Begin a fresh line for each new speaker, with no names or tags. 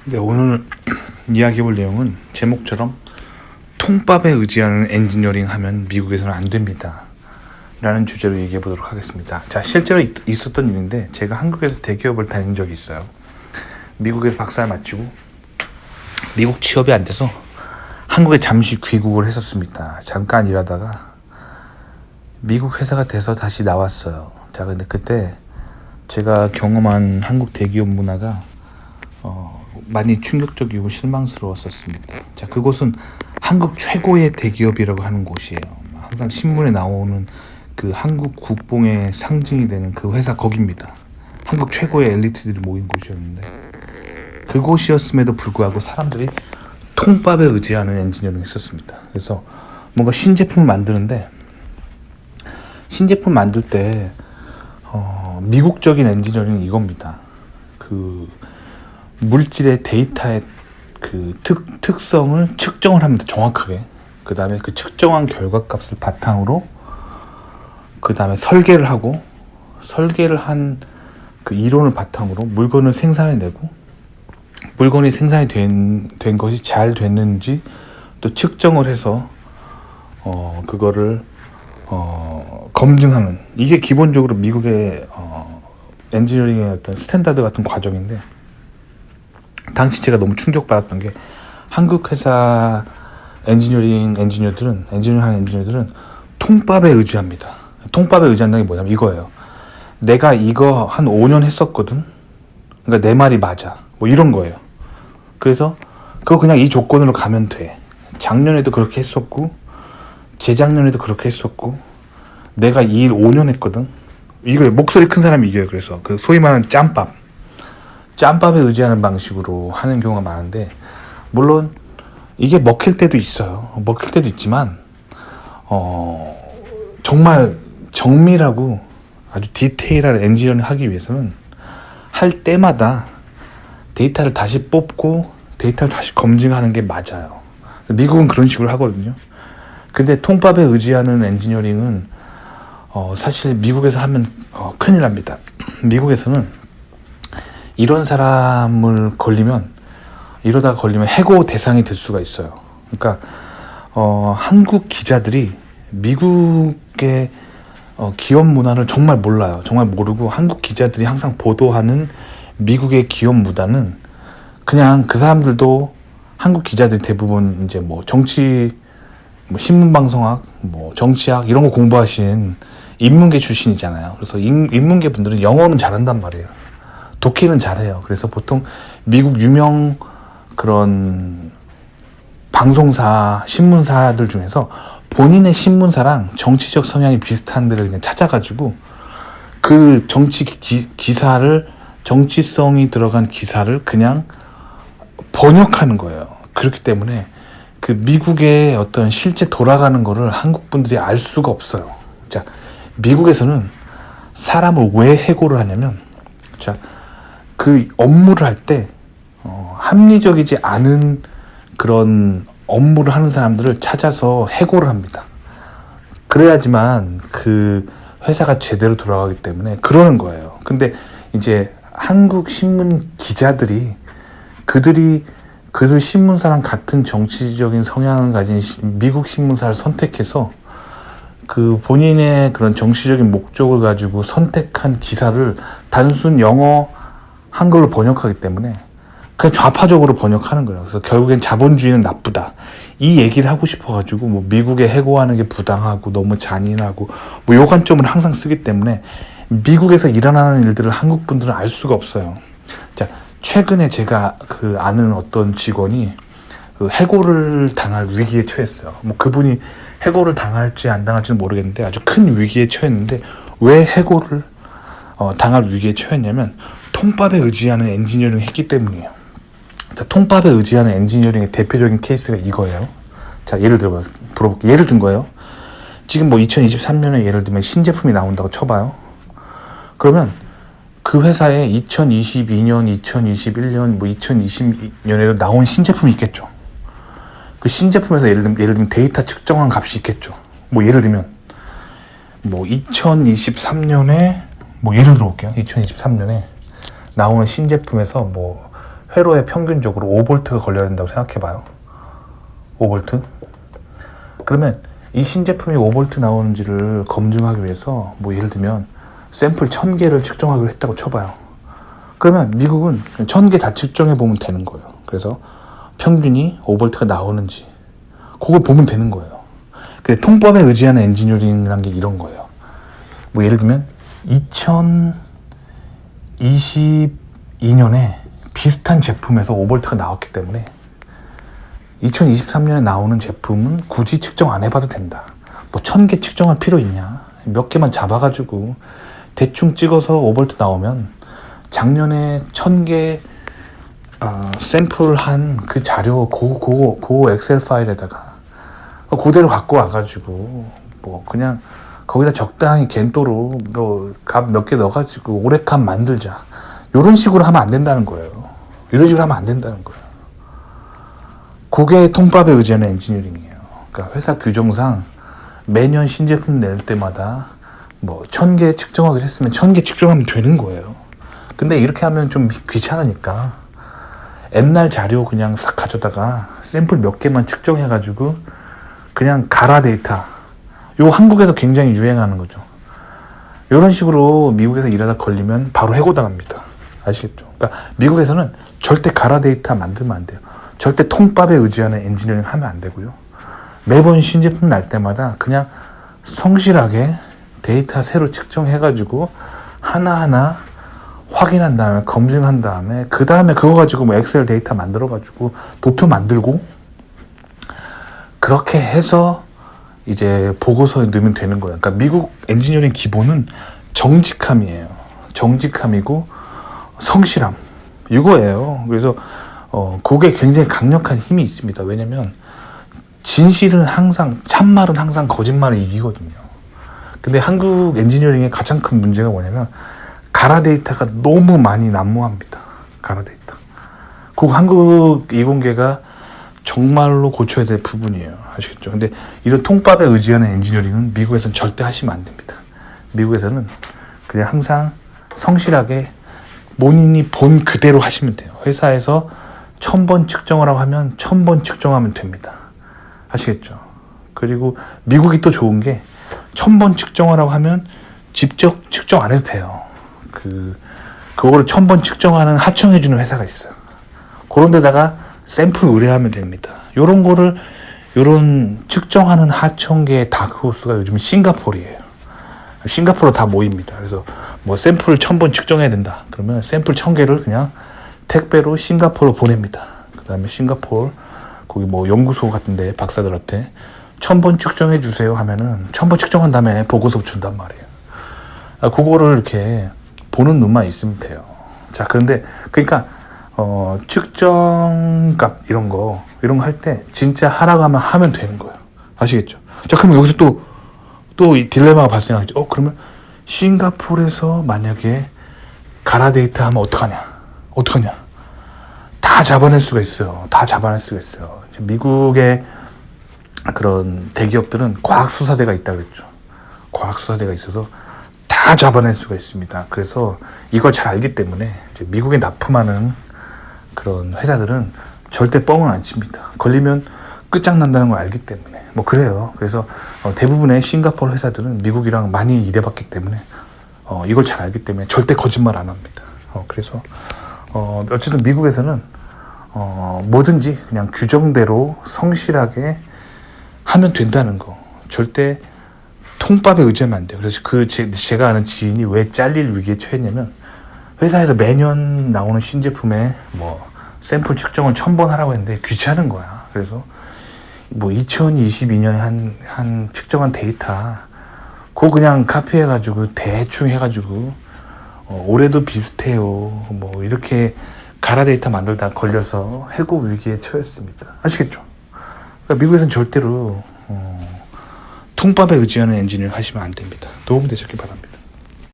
네, 오늘 이야기해볼 내용은 제목처럼 통밥에 의지하는 엔지니어링 하면 미국에서는 안 됩니다 라는 주제로 얘기해 보도록 하겠습니다. 자, 실제로 있었던 일인데 제가 한국에서 대기업을 다닌 적이 있어요. 미국에서 박사를 마치고 미국 취업이 안 돼서 한국에 잠시 귀국을 했었습니다. 잠깐 일하다가 미국 회사가 돼서 다시 나왔어요. 자, 근데 그때 제가 경험한 한국 대기업 문화가 많이 충격적이고 실망스러웠었습니다. 자, 그곳은 한국 최고의 대기업이라고 하는 곳이에요. 항상 신문에 나오는 그 한국 국뽕의 상징이 되는 그 회사 거기입니다. 한국 최고의 엘리트들이 모인 곳이었는데 그곳이었음에도 불구하고 사람들이 통밥에 의지하는 엔지니어링이 있었습니다. 그래서 뭔가 신제품을 만드는데 신제품 만들 때 미국적인 엔지니어링은 이겁니다. 그 물질의 데이터의 그 특성을 측정을 합니다. 정확하게. 그 다음에 그 측정한 결과값을 바탕으로 그 다음에 설계를 하고 설계를 한 그 이론을 바탕으로 물건을 생산해내고 물건이 생산이 된 것이 잘 됐는지 또 측정을 해서 그거를 검증하는, 이게 기본적으로 미국의 엔지니어링의 어떤 스탠다드 같은 과정인데, 당시 제가 너무 충격받았던 게 한국 회사 엔지니어링 하는 엔지니어들은 통밥에 의지합니다. 통밥에 의지한다는 게 뭐냐면 이거예요. 내가 이거 한 5년 했었거든. 그러니까 내 말이 맞아. 뭐 이런 거예요. 그래서 그거 그냥 이 조건으로 가면 돼. 작년에도 그렇게 했었고 재작년에도 그렇게 했었고 내가 이 일 5년 했거든. 이거 목소리 큰 사람이 이겨요. 그래서 그 소위 말하는 짬밥에 의지하는 방식으로 하는 경우가 많은데, 물론 이게 먹힐 때도 있어요. 먹힐 때도 있지만 정말 정밀하고 아주 디테일한 엔지니어링 하기 위해서는 할 때마다 데이터를 다시 뽑고 데이터를 다시 검증하는 게 맞아요. 미국은 그런 식으로 하거든요. 근데 통밥에 의지하는 엔지니어링은 사실 미국에서 하면 큰일 납니다. 미국에서는 이런 사람을 이러다가 걸리면 해고 대상이 될 수가 있어요. 그러니까 한국 기자들이 미국의 기업 문화를 정말 몰라요. 정말 모르고 한국 기자들이 항상 보도하는 미국의 기업 문화는 그냥 그 사람들도 한국 기자들이 대부분 이제 뭐 정치, 뭐 신문방송학, 뭐 정치학 이런 거 공부하신 인문계 출신이잖아요. 그래서 인문계 분들은 영어는 잘한단 말이에요. 독해는 잘해요. 그래서 보통 미국 유명 그런 방송사, 신문사들 중에서 본인의 신문사랑 정치적 성향이 비슷한 데를 그냥 찾아가지고 그 기사를, 정치성이 들어간 기사를 그냥 번역하는 거예요. 그렇기 때문에 그 미국의 어떤 실제 돌아가는 거를 한국 분들이 알 수가 없어요. 자, 미국에서는 사람을 왜 해고를 하냐면, 자, 그 업무를 할 때 합리적이지 않은 그런 업무를 하는 사람들을 찾아서 해고를 합니다. 그래야지만 그 회사가 제대로 돌아가기 때문에 그러는 거예요. 근데 이제 한국 신문 기자들이 그들 신문사랑 같은 정치적인 성향을 가진 미국 신문사를 선택해서 그 본인의 그런 정치적인 목적을 가지고 선택한 기사를 단순 영어 한글로 번역하기 때문에 그냥 좌파적으로 번역하는 거예요. 그래서 결국엔 자본주의는 나쁘다, 이 얘기를 하고 싶어가지고 뭐 미국에 해고하는 게 부당하고 너무 잔인하고 뭐 요 관점을 항상 쓰기 때문에 미국에서 일어나는 일들을 한국 분들은 알 수가 없어요. 자, 최근에 제가 그 아는 어떤 직원이 그 해고를 당할 위기에 처했어요. 뭐 그분이 해고를 당할지 안 당할지는 모르겠는데 아주 큰 위기에 처했는데, 왜 해고를 당할 위기에 처했냐면 통밥에 의지하는 엔지니어링을 했기 때문이에요. 자, 통밥에 의지하는 엔지니어링의 대표적인 케이스가 이거예요. 자, 예를 들어볼게요. 예를 든 거예요. 지금 뭐 2023년에 예를 들면 신제품이 나온다고 쳐봐요. 그러면 그 회사에 2022년, 2021년, 뭐 2020년에도 나온 신제품이 있겠죠. 그 신제품에서 예를 들면 데이터 측정한 값이 있겠죠. 뭐 예를 들면 뭐 2023년에 뭐 예를 들어볼게요. 2023년에 나오는 신제품에서 뭐 회로에 평균적으로 5V가 걸려야 된다고 생각해봐요. 5V? 그러면 이 신제품이 5V 나오는지를 검증하기 위해서 뭐 예를 들면 샘플 1000개를 측정하기로 했다고 쳐봐요. 그러면 미국은 1000개 다 측정해 보면 되는 거예요. 그래서 평균이 5V가 나오는지 그걸 보면 되는 거예요. 근데 통법에 의지하는 엔지니어링이라는 게 이런 거예요. 뭐 예를 들면 2022년에 비슷한 제품에서 5V가 나왔기 때문에 2023년에 나오는 제품은 굳이 측정 안 해봐도 된다. 뭐 1000개 측정할 필요 있냐? 몇 개만 잡아가지고 대충 찍어서 5V 나오면 작년에 1000개 샘플한 그 자료 그 엑셀 파일에다가 그대로 갖고 와가지고 뭐 그냥 거기다 적당히 겐토로 값 몇 개 넣어가지고 오래값 만들자. 이런 식으로 하면 안 된다는 거예요. 이런 식으로 하면 안 된다는 거예요. 그게 통밥에 의지하는 엔지니어링이에요. 그러니까 회사 규정상 매년 신제품 낼 때마다 뭐 1000개 측정하기로 했으면 1000개 측정하면 되는 거예요. 근데 이렇게 하면 좀 귀찮으니까 옛날 자료 그냥 싹 가져다가 샘플 몇 개만 측정해가지고 그냥 가라 데이터. 요 한국에서 굉장히 유행하는 거죠. 이런 식으로 미국에서 일하다 걸리면 바로 해고당합니다. 아시겠죠? 그러니까 미국에서는 절대 가라 데이터 만들면 안 돼요. 절대 통밥에 의지하는 엔지니어링 하면 안 되고요. 매번 신제품 날 때마다 그냥 성실하게 데이터 새로 측정해가지고 하나하나 확인한 다음에 검증한 다음에 그 다음에 그거 가지고 뭐 엑셀 데이터 만들어가지고 도표 만들고 그렇게 해서 이제 보고서에 넣으면 되는 거예요. 그러니까 미국 엔지니어링 기본은 정직함이에요. 정직함이고 성실함 이거예요. 그래서 그게 굉장히 강력한 힘이 있습니다. 왜냐면 진실은 항상 참말은 항상 거짓말을 이기거든요. 근데 한국 엔지니어링의 가장 큰 문제가 뭐냐면 가라 데이터가 너무 많이 난무합니다. 가라 데이터. 그 한국 이공계가 정말로 고쳐야 될 부분이에요. 아시겠죠? 근데 이런 통밥에 의지하는 엔지니어링은 미국에서는 절대 하시면 안 됩니다. 미국에서는 그냥 항상 성실하게 본인이 본 그대로 하시면 돼요. 회사에서 1000번 측정하라고 하면 1000번 측정하면 됩니다. 아시겠죠? 그리고 미국이 또 좋은 게 1000번 측정하라고 하면 직접 측정 안 해도 돼요. 그거를 1000번 측정하는 하청해주는 회사가 있어요. 그런 데다가 샘플 의뢰하면 됩니다. 요런 측정하는 하청계의 다크호스가 요즘 싱가포르예요. 싱가포르로 다 모입니다. 그래서 뭐 샘플 1000번 측정해야 된다. 그러면 샘플 1000개를 그냥 택배로 싱가포르로 보냅니다. 그 다음에 싱가포르 거기 뭐 연구소 같은데 박사들한테 1000번 측정해 주세요 하면은 1000번 측정한 다음에 보고서 준단 말이에요. 그거를 이렇게 보는 눈만 있으면 돼요. 자, 그런데 그러니까 측정값 이런 거 할 때 진짜 하라고 하면 되는 거예요. 아시겠죠? 자, 그러면 여기서 또 이 딜레마가 발생하겠죠. 그러면 싱가포르에서 만약에 가라 데이터 하면 어떡하냐? 다 잡아낼 수가 있어요. 미국의 그런 대기업들은 과학수사대가 있다 그랬죠. 과학수사대가 있어서 다 잡아낼 수가 있습니다. 그래서 이걸 잘 알기 때문에 이제 미국에 납품하는 그런 회사들은 절대 뻥을 안 칩니다. 걸리면 끝장난다는 걸 알기 때문에 뭐 그래요. 그래서 대부분의 싱가포르 회사들은 미국이랑 많이 일해봤기 때문에 이걸 잘 알기 때문에 절대 거짓말 안 합니다. 그래서 어쨌든 미국에서는 뭐든지 그냥 규정대로 성실하게 하면 된다는 거. 절대 통밥에 의지하면 안 돼요. 그래서 제가 아는 지인이 왜 잘릴 위기에 처했냐면 회사에서 매년 나오는 신제품에 뭐 샘플 측정을 1000번 하라고 했는데 귀찮은 거야. 그래서 뭐 2022년에 한 측정한 데이터 그거 그냥 카피해가지고 대충 해가지고 올해도 비슷해요. 뭐 이렇게 가라 데이터 만들다 걸려서 해고 위기에 처했습니다. 아시겠죠? 그러니까 미국에서는 절대로 통밥에 의지하는 엔지니어를 하시면 안 됩니다. 도움되셨길 바랍니다.